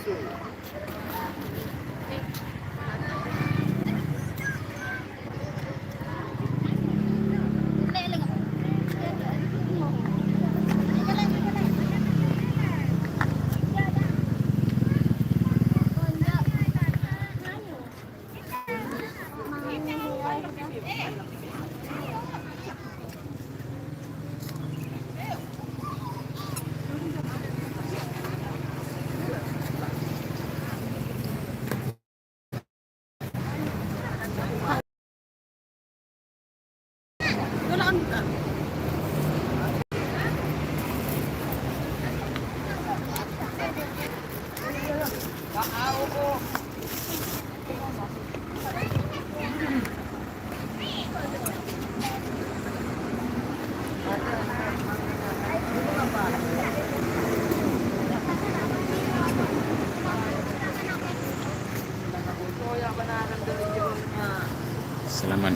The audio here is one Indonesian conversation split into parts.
Selamat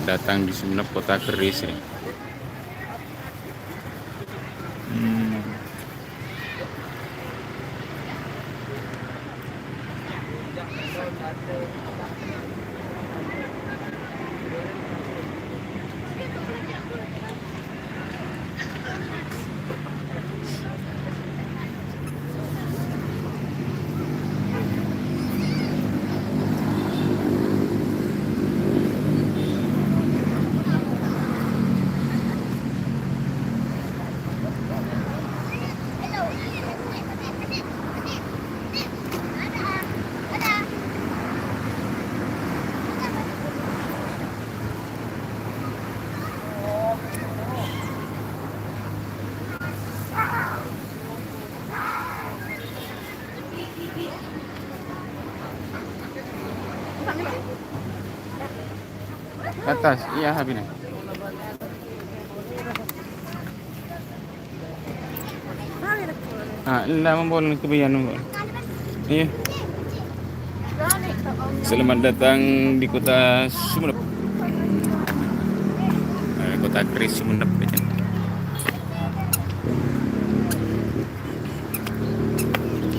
datang di Sumeneb Kota Keris ya. Atas, iya habisnya. Lah memboleh kebian nombor. Iya. Selamat datang di Kota Sumeneb. Kota Keris Sumeneb.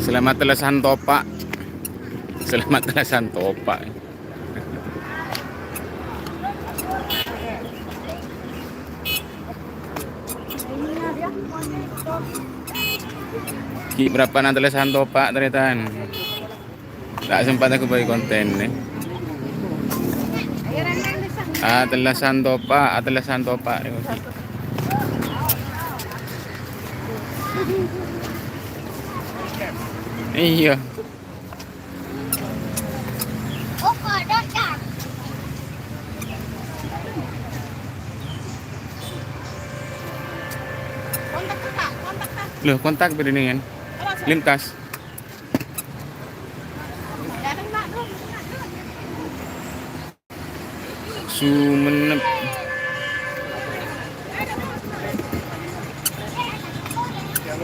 Selamat Telesan Topak. Selamat Telesan Topak. Berapa nanti Telesan Topak ternyata. Tak sempat aku bagi konten nih. Telesan Topak, Telesan Topak. Iya. Loh, kontak berdini kan? Lintas. Sumeneb.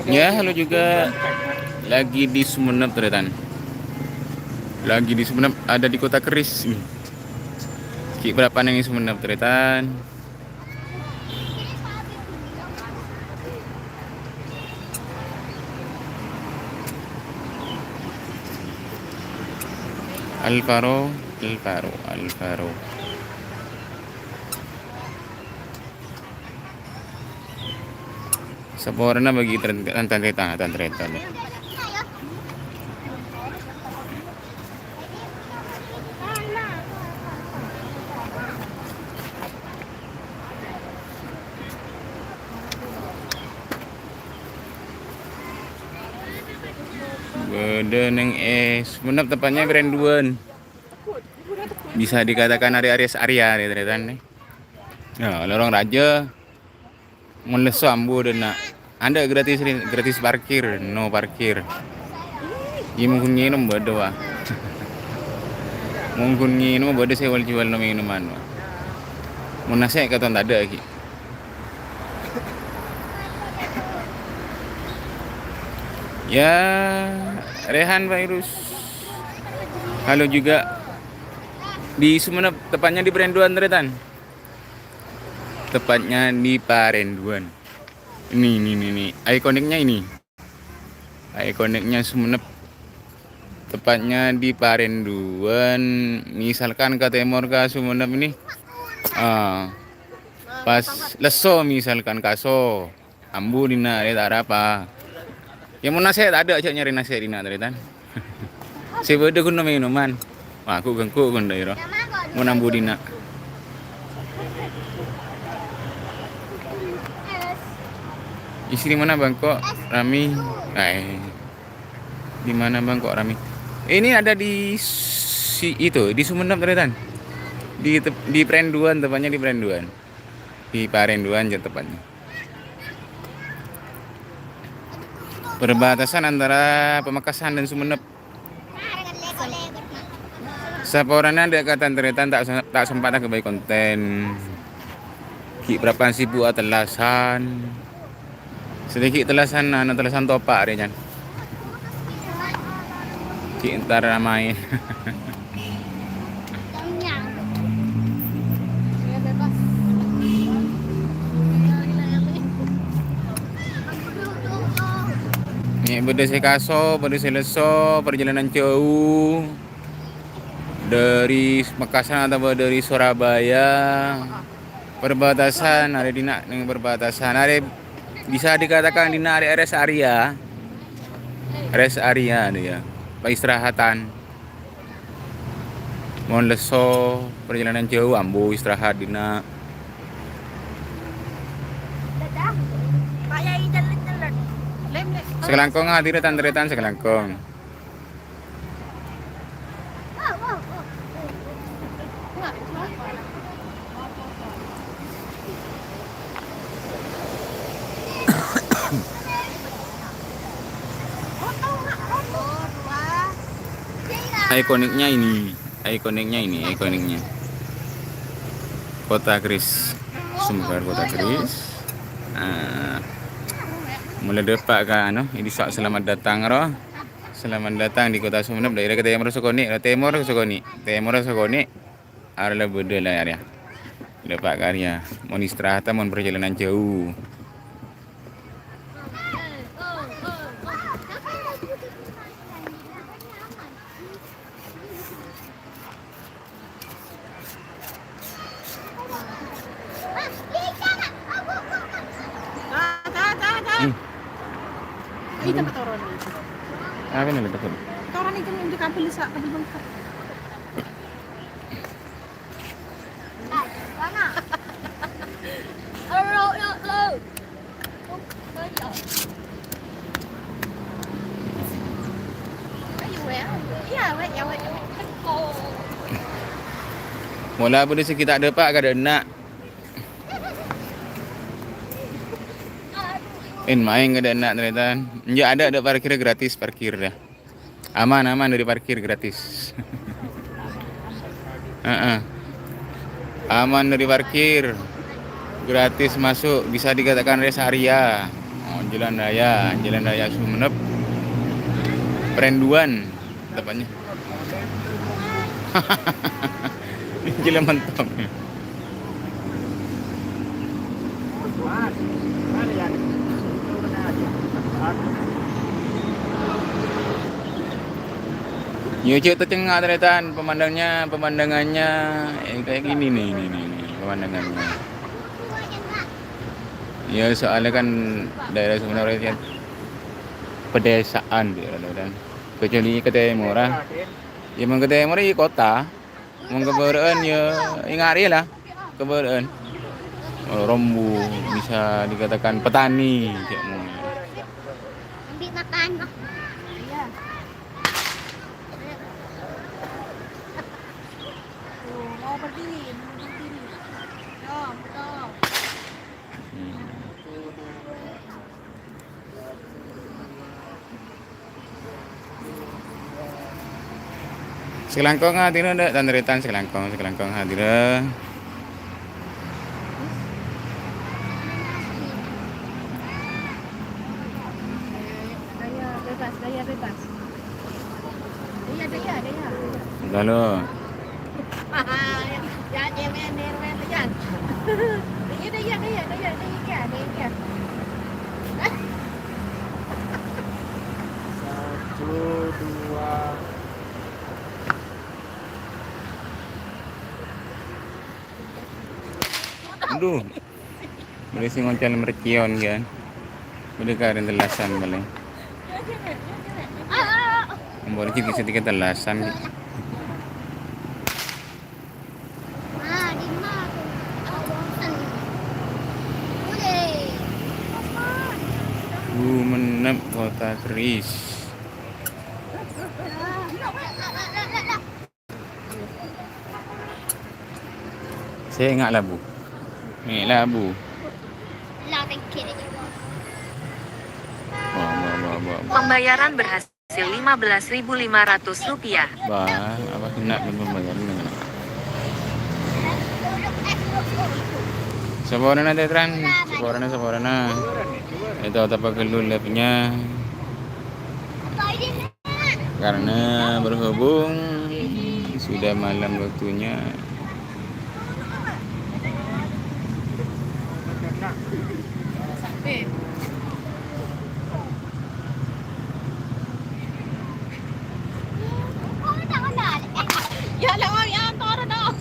Ya, halo juga. Lagi di Sumeneb ternyata. Lagi di Sumeneb, ada di Kota Keris. Berapa nih Sumeneb ternyata? Alvaro. Seporna bagi tantan kereta. Bedeneng Sumeneb tepatnya Berenduan. Bisa dikatakan area ternyata nih. Ya, lorong raja. Melesu ambu dan Anda gratis parkir, no parkir. Iya mungkin nginum bodoh wah. Mungkin nginum bodoh saya jual no minuman wah. Mau nasi kata tak ada lagi. Ya, Rehan virus. Halo juga di Sumeneb, tepatnya di Perenduan Tretan. Tepatnya di Parenduan. Ini. Ikoniknya ini. Ikoniknya Sumeneb. tepatnya di Parenduan. Misalkan ke Temor ke Sumenep ini, ah, pas leso misalkan kaso ambu dina dia tak ada apa. Yang mau nasihat ada aja nyari nasihat dina taritan. Saya beda guna minuman. Wah, aku gengku guna iro. Mau nambu dina. Isi di mana bang kok Rami? Di mana bang kok Rami? Ini ada di itu di Sumenep taritan. Di Perenduan tepatnya di Perenduan. Di Parenduan aja tepatnya. Perbatasan antara Pamekasan dan Sumenep. Saporannya ada kata teritan tak sempat ke baik konten. Ki berapa sibuk telasan. Sedikit telasan telasan topak rejan. Ki entar ramai. Ini beda saya kaso, beda saya leso, perjalanan jauh dari Makassar atau dari Surabaya. Perbatasan ada di dengan perbatasan ada bisa dikatakan di rest area dia peristirahatan mau leso perjalanan jauh ambu istirahat dina sekelangkong hadir tanderetan sekelangkong. Ikoniknya Kota Keris, Sumber Kota Keris. Mulai depak kan ini selamat datang roh. Selamat datang di Kota Sumenep daerah Temor Sokoni, Temor Sokoni. Arla beda lah area. Depak karya, mau istirahat, mau perjalanan jauh. Kita motoran. Apa nih betul? Motoran itu untuk kabel sa kabel bangka. Mana? Ayo. Mula pun di sekitar depak kada nak. Main kada nak ternyata. Ya ada parkir gratis parkir dah. Aman dari parkir gratis. Aman dari parkir gratis masuk bisa dikatakan rest area. Jalan Raya Sumenep Perenduan tepatnya. Gila mantap. Nyuci tercengang ternyata pemandangannya kayak gini nih pemandangannya. Ya soalnya kan daerah Sumenep kan pedesaan dia dan kecuali ke Temor ya mau ke Temor di kota mau keberaan ya ingari lah keberaan Rombu bisa dikatakan petani kayak mau ambil makan iya mau berdiri betul. Sekelangkong hadir ada tanderitan sekelangkong hadir. Daya bebas. Daya. Lalu. Ya nerwen yan. Daya. 1, 2 Aduh. Boleh sing ngoncal mercion kan. Boleh karen telasan boleh. Boleh kita sedikit telasan. Ah, di mana tuh? Oh, bosan. Boleh. Sumenep kota keris. Saya ingat labu. Ni labu. Lah, tengkir. Wah. Pembayaran berhasil Rp15.500. Bah, apa kena pembayaran. Saborana tetran, saborana. Itu apa kelul punya. Karena berhubung sudah malam waktunya. Ya lah, ya antar dah.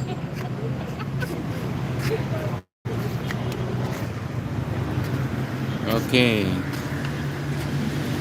Oke.